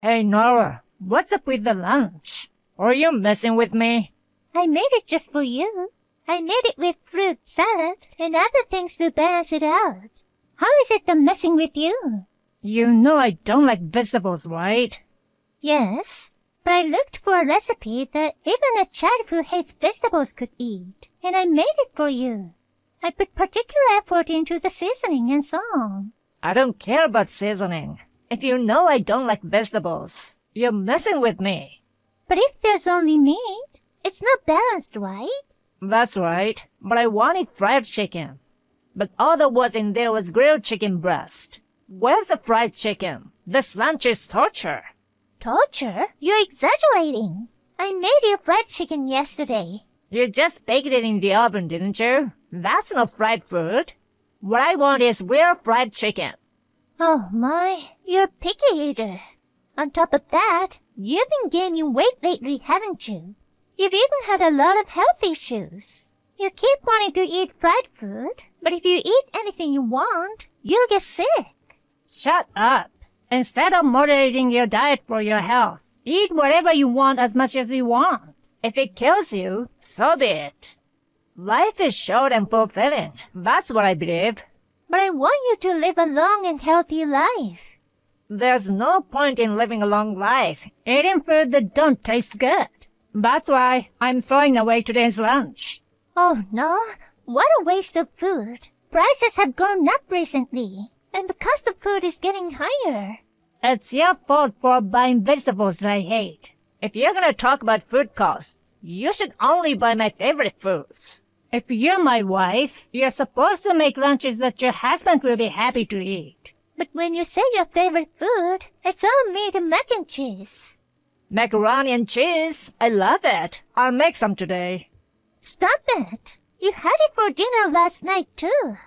Hey, Nora, what's up with the lunch? Are you messing with me? I made it just for you. I made it with fruit salad and other things to balance it out. How is it I'm messing with you? You know I don't like vegetables, right? Yes, but I looked for a recipe that even a child who hates vegetables could eat, and I made it for you. I put particular effort into the seasoning and so on. I don't care about seasoning. If you know I don't like vegetables, you're messing with me. But if there's only meat, it's not balanced, right? That's right, but I wanted fried chicken. But all that was in there was grilled chicken breast. Where's the fried chicken? This lunch is torture. Torture? You're exaggerating. I made you fried chicken yesterday. You just baked it in the oven, didn't you? That's not fried food. What I want is real fried chicken. Oh my, you're a picky eater. On top of that, you've been gaining weight lately, haven't you? You've even had a lot of health issues. You keep wanting to eat fried food, but if you eat anything you want, you'll get sick. Shut up. Instead of moderating your diet for your health, eat whatever you want as much as you want. If it kills you, so be it. Life is short and fulfilling. That's what I believe. But I want you to live a long and healthy life. There's no point in living a long life eating food that don't taste good. That's why I'm throwing away today's lunch. Oh no, what a waste of food. Prices have gone up recently, and the cost of food is getting higher. It's your fault for buying vegetables that I hate. If you're gonna talk about food costs, you should only buy my favorite foods. If you're my wife, you're supposed to make lunches that your husband will be happy to eat. But when you say your favorite food, it's all meat and mac and cheese. Macaroni and cheese? I love it. I'll make some today. Stop it. You had it for dinner last night, too.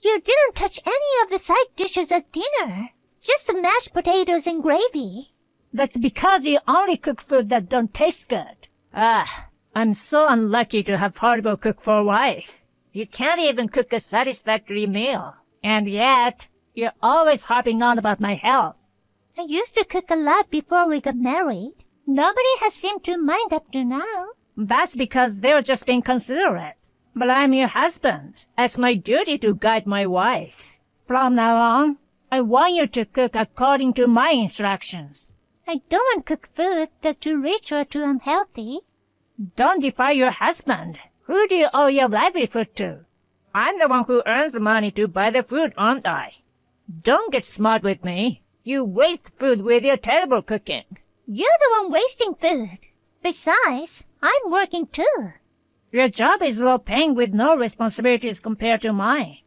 You didn't touch any of the side dishes at dinner. Just the mashed potatoes and gravy. That's because you only cook food that don't taste good. I'm so unlucky to have horrible cook for a wife. You can't even cook a satisfactory meal. And yet, you're always harping on about my health. I used to cook a lot before we got married. Nobody has seemed to mind up to now. That's because they're just being considerate. But I'm your husband. It's my duty to guide my wife. From now on, I want you to cook according to my instructions. I don't want to cook food that's too rich or too unhealthy. Don't defy your husband. Who do you owe your livelihood to? I'm the one who earns the money to buy the food, aren't I? Don't get smart with me. You waste food with your terrible cooking. You're the one wasting food. Besides, I'm working too. Your job is low paying with no responsibilities compared to mine.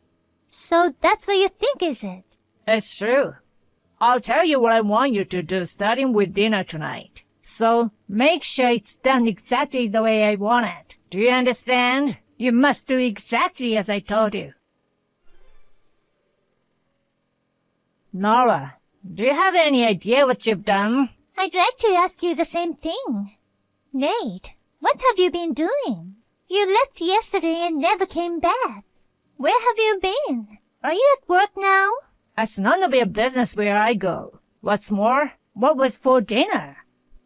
So that's what you think, is it? It's true. I'll tell you what I want you to do starting with dinner tonight. So, make sure it's done exactly the way I want it. Do you understand? You must do exactly as I told you. Nora, do you have any idea what you've done? I'd like to ask you the same thing. Nate, what have you been doing? You left yesterday and never came back. Where have you been? Are you at work now? It's none of your business where I go. What's more, what was for dinner?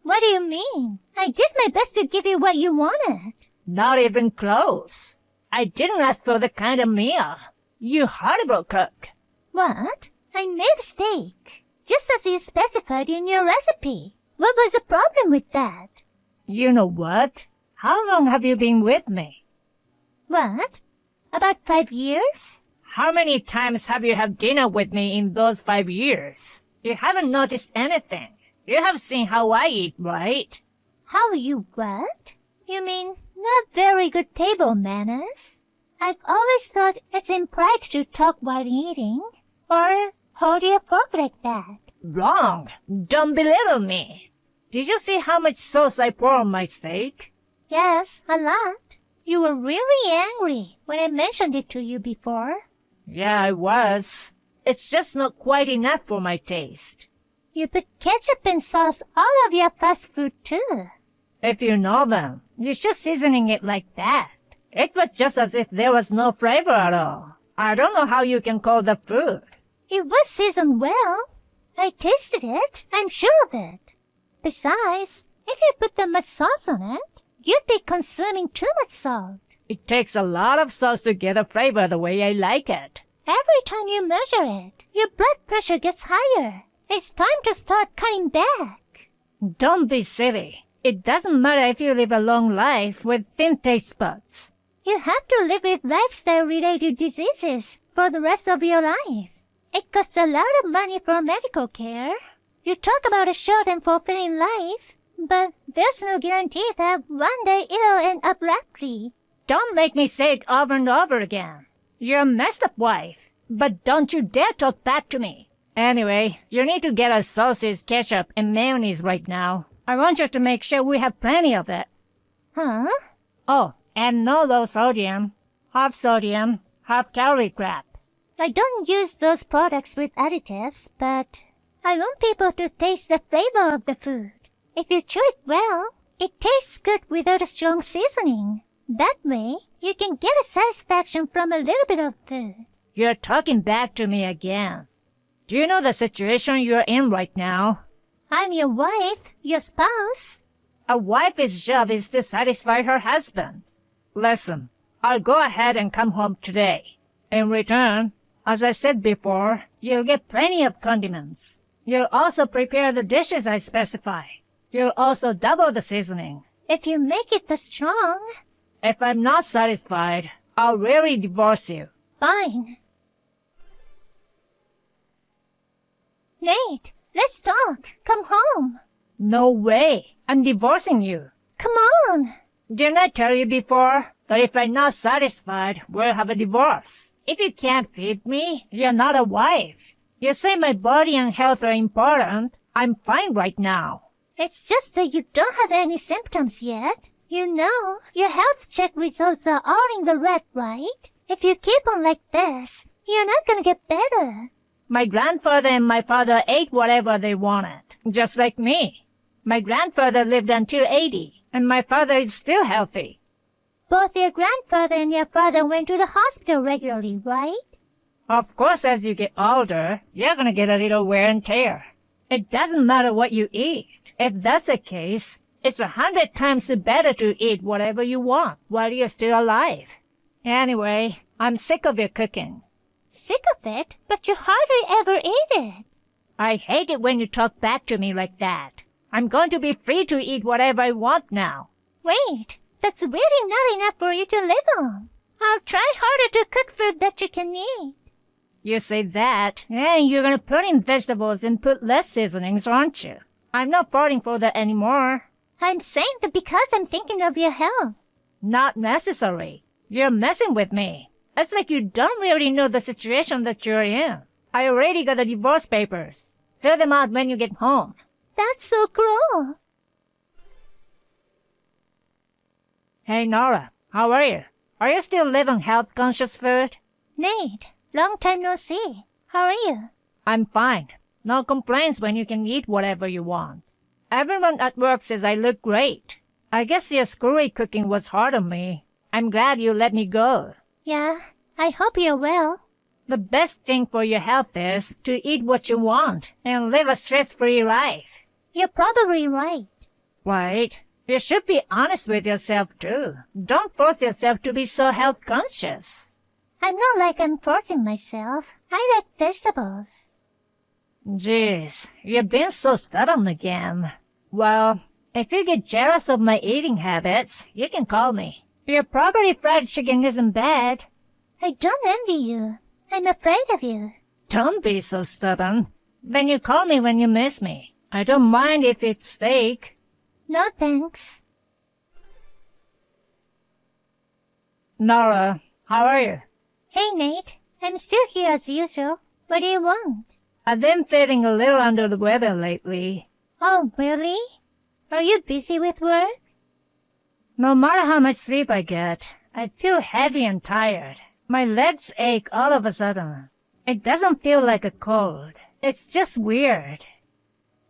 What do you mean? I did my best to give you what you wanted. Not even close. I didn't ask for the kind of meal. You horrible cook. What? I made steak, just as you specified in your recipe. What was the problem with that? You know what? How long have you been with me? What? About 5 years? How many times have you had dinner with me in those 5 years? You haven't noticed anything. You have seen how I eat, right? How you what? You mean not very good table manners? I've always thought it's impolite to talk while eating, or hold your fork like that. Wrong. Don't belittle me. Did you see how much sauce I pour on my steak? Yes, a lot. You were really angry when I mentioned it to you before. Yeah, I was. It's just not quite enough for my taste. You put ketchup and sauce all over your fast food too. If you know them, you're just seasoning it like that. It was just as if there was no flavor at all. I don't know how you can call that food. It was seasoned well. I tasted it. I'm sure of it. Besides, if you put that much sauce on it, you'd be consuming too much salt. It takes a lot of sauce to get a flavor the way I like it. Every time you measure it, your blood pressure gets higher. It's time to start cutting back. Don't be silly. It doesn't matter if you live a long life with thin taste buds. You have to live with lifestyle-related diseases for the rest of your life. It costs a lot of money for medical care. You talk about a short and fulfilling life, but there's no guarantee that one day it'll end abruptly. Don't make me say it over and over again. You're a messed up wife, but don't you dare talk back to me. Anyway, you need to get us sausage, ketchup, and mayonnaise right now. I want you to make sure we have plenty of it. Huh? Oh, and no low sodium, half calorie crap. I don't use those products with additives, but I want people to taste the flavor of the food. If you chew it well, it tastes good without a strong seasoning. That way, you can get a satisfaction from a little bit of food. You're talking back to me again. Do you know the situation you're in right now? I'm your wife, your spouse. A wife's job is to satisfy her husband. Listen, I'll go ahead and come home today. In return, as I said before, you'll get plenty of condiments. You'll also prepare the dishes I specify. You'll also double the seasoning. If you make it this strong. If I'm not satisfied, I'll really divorce you. Fine. Nate, let's talk. Come home. No way. I'm divorcing you. Come on. Didn't I tell you before that if I'm not satisfied, we'll have a divorce? If you can't feed me, you're not a wife. You say my body and health are important. I'm fine right now. It's just that you don't have any symptoms yet. You know, your health check results are all in the red, right? If you keep on like this, you're not gonna get better. My grandfather and my father ate whatever they wanted, just like me. My grandfather lived until 80, and my father is still healthy. Both your grandfather and your father went to the hospital regularly, right? Of course, as you get older, you're gonna get a little wear and tear. It doesn't matter what you eat. If that's the case, it's 100 times better to eat whatever you want while you're still alive. Anyway, I'm sick of your cooking. Sick of it? But you hardly ever eat it. I hate it when you talk back to me like that. I'm going to be free to eat whatever I want now. Wait, that's really not enough for you to live on. I'll try harder to cook food that you can eat. You say that, and you're gonna put in vegetables and put less seasonings, aren't you? I'm not falling for that anymore. I'm saying that because I'm thinking of your health. Not necessary. You're messing with me. It's like you don't really know the situation that you're in. I already got the divorce papers. Fill them out when you get home. That's so cruel. Hey, Nora, how are you? Are you still living health-conscious food? Nate, long time no see. How are you? I'm fine. No complaints when you can eat whatever you want. Everyone at work says I look great. I guess your screwy cooking was hard on me. I'm glad you let me go. Yeah, I hope you're well. The best thing for your health is to eat what you want and live a stress-free life. You're probably right. Right. You should be honest with yourself, too. Don't force yourself to be so health-conscious. I'm not like I'm forcing myself. I like vegetables. Jeez, you've been so stubborn again. Well, if you get jealous of my eating habits, you can call me. Your property fried chicken isn't bad. I don't envy you. I'm afraid of you. Don't be so stubborn. Then you call me when you miss me. I don't mind if it's steak. No thanks. Nora, how are you? Hey Nate, I'm still here as usual. What do you want? I've been feeling a little under the weather lately. Oh, really? Are you busy with work? No matter how much sleep I get, I feel heavy and tired. My legs ache all of a sudden. It doesn't feel like a cold. It's just weird.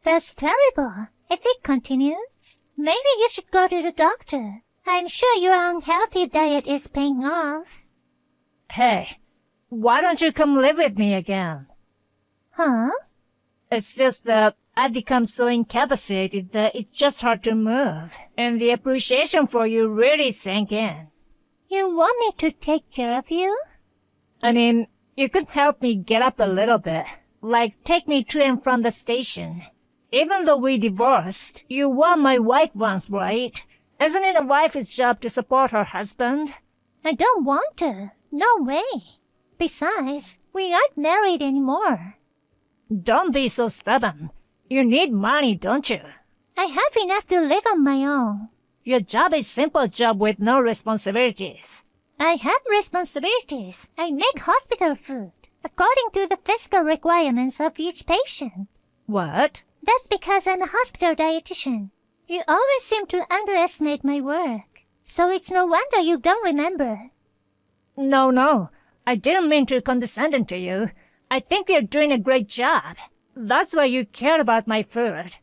That's terrible. If it continues, maybe you should go to the doctor. I'm sure your unhealthy diet is paying off. Hey, why don't you come live with me again? Huh? It's just that I've become so incapacitated that it's just hard to move. And the appreciation for you really sank in. You want me to take care of you? I mean, you could help me get up a little bit. Like, take me to and from the station. Even though we divorced, you were my wife once, right? Isn't it a wife's job to support her husband? I don't want to. No way. Besides, we aren't married anymore. Don't be so stubborn. You need money, don't you? I have enough to live on my own. Your job is simple job with no responsibilities. I have responsibilities. I make hospital food, according to the physical requirements of each patient. What? That's because I'm a hospital dietitian. You always seem to underestimate my work, so it's no wonder you don't remember. No. I didn't mean to condescend to you. I think you're doing a great job. That's why you care about my food.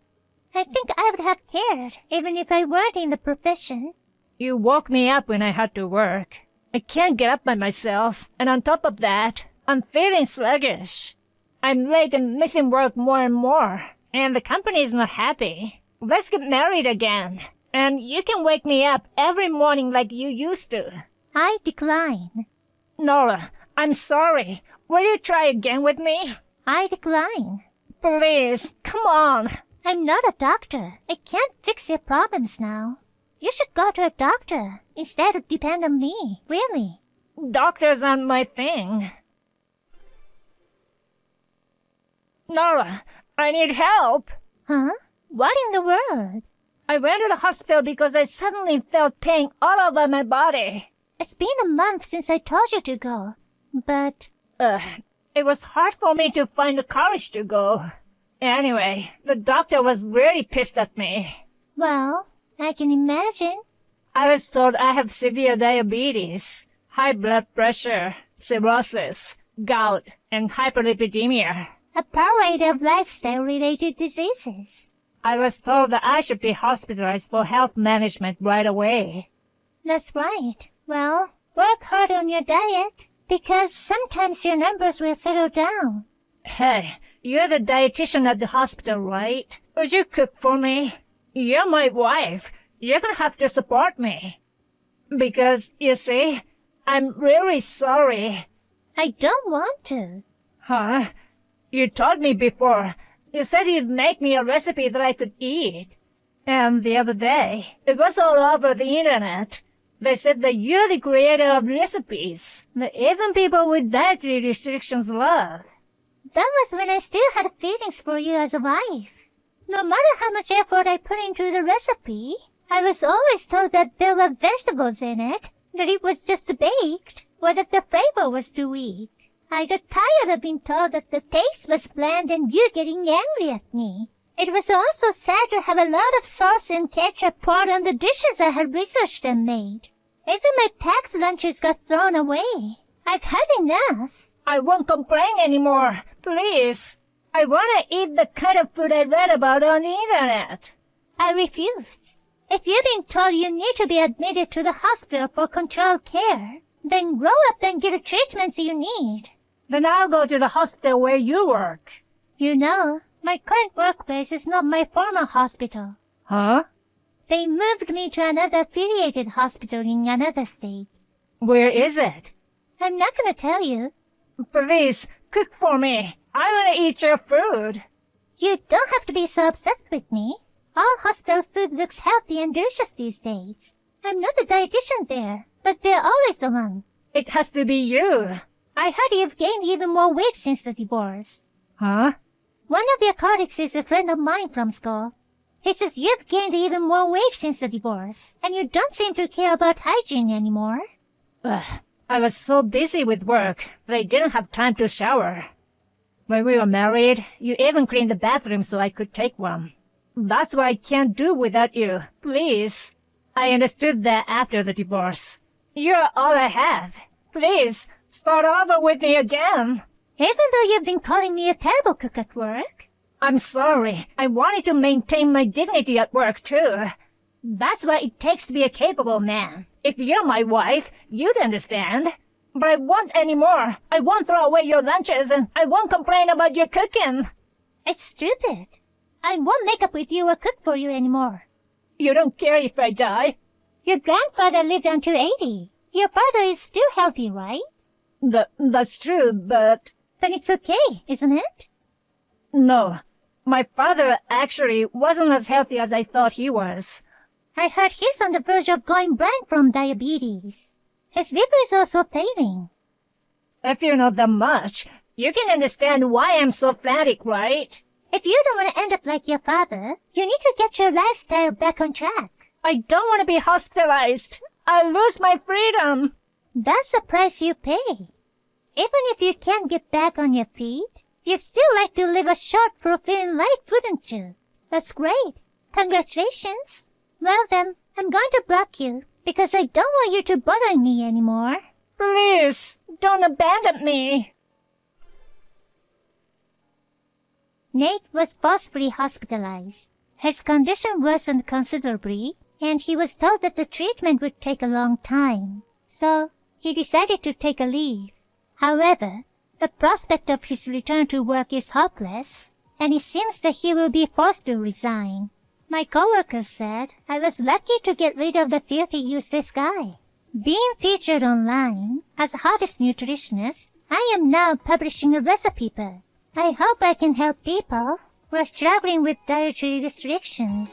I think I would have cared, even if I weren't in the profession. You woke me up when I had to work. I can't get up by myself, and on top of that, I'm feeling sluggish. I'm late and missing work more and more, and the company is not happy. Let's get married again, and you can wake me up every morning like you used to. I decline. Nora, I'm sorry. Will you try again with me? I decline. Please, come on. I'm not a doctor. I can't fix your problems now. You should go to a doctor instead of depend on me, really. Doctors aren't my thing. Nora, I need help. Huh? What in the world? I went to the hospital because I suddenly felt pain all over my body. It's been a month since I told you to go, but... It was hard for me to find the courage to go. Anyway, the doctor was really pissed at me. Well, I can imagine. I was told I have severe diabetes, high blood pressure, cirrhosis, gout, and hyperlipidemia. A parade of lifestyle-related diseases. I was told that I should be hospitalized for health management right away. That's right. Well, work hard on your diet, because sometimes your numbers will settle down. Hey, you're the dietitian at the hospital, right? Would you cook for me? You're my wife. You're gonna have to support me. Because, you see, I'm really sorry. I don't want to. Huh? You told me before. You said you'd make me a recipe that I could eat. And the other day, it was all over the internet. They said that you're the creator of recipes that even people with dietary restrictions love. That was when I still had feelings for you as a wife. No matter how much effort I put into the recipe, I was always told that there were vegetables in it, that it was just baked, or that the flavor was too weak. I got tired of being told that the taste was bland and you getting angry at me. It was also sad to have a lot of sauce and ketchup poured on the dishes I had researched and made. Even my packed lunches got thrown away. I've had enough. I won't complain anymore. Please. I want to eat the kind of food I read about on the internet. I refuse. If you've been told you need to be admitted to the hospital for controlled care, then grow up and get the treatments you need. Then I'll go to the hospital where you work. You know, my current workplace is not my former hospital. Huh? They moved me to another affiliated hospital in another state. Where is it? I'm not gonna tell you. Please, cook for me. I want to eat your food. You don't have to be so obsessed with me. All hospital food looks healthy and delicious these days. I'm not the dietitian there, but they're always the one. It has to be you. I heard you've gained even more weight since the divorce. Huh? One of your colleagues is a friend of mine from school. He says you've gained even more weight since the divorce, and you don't seem to care about hygiene anymore. I was so busy with work that I didn't have time to shower. When we were married, you even cleaned the bathroom so I could take one. That's why I can't do without you. Please. I understood that after the divorce. You're all I have. Please, start over with me again. Even though you've been calling me a terrible cook at work. I'm sorry. I wanted to maintain my dignity at work, too. That's what it takes to be a capable man. If you're my wife, you'd understand. But I won't anymore. I won't throw away your lunches, and I won't complain about your cooking. It's stupid. I won't make up with you or cook for you anymore. You don't care if I die? Your grandfather lived until 80. Your father is still healthy, right? That's true, but... Then it's okay, isn't it? No. My father actually wasn't as healthy as I thought he was. I heard he's on the verge of going blind from diabetes. His liver is also failing. If you know that much, you can understand why I'm so frantic, right? If you don't want to end up like your father, you need to get your lifestyle back on track. I don't want to be hospitalized. I'll lose my freedom. That's the price you pay. Even if you can't get back on your feet, you'd still like to live a short, fulfilling life, wouldn't you? That's great. Congratulations. Well then, I'm going to block you, because I don't want you to bother me anymore. Please, don't abandon me. Nate was forcefully hospitalized. His condition worsened considerably, and he was told that the treatment would take a long time. So, he decided to take a leave. However, the prospect of his return to work is hopeless, and it seems that he will be forced to resign. My coworkers said I was lucky to get rid of the filthy, useless guy. Being featured online as the hottest nutritionist, I am now publishing a recipe book. I hope I can help people who are struggling with dietary restrictions.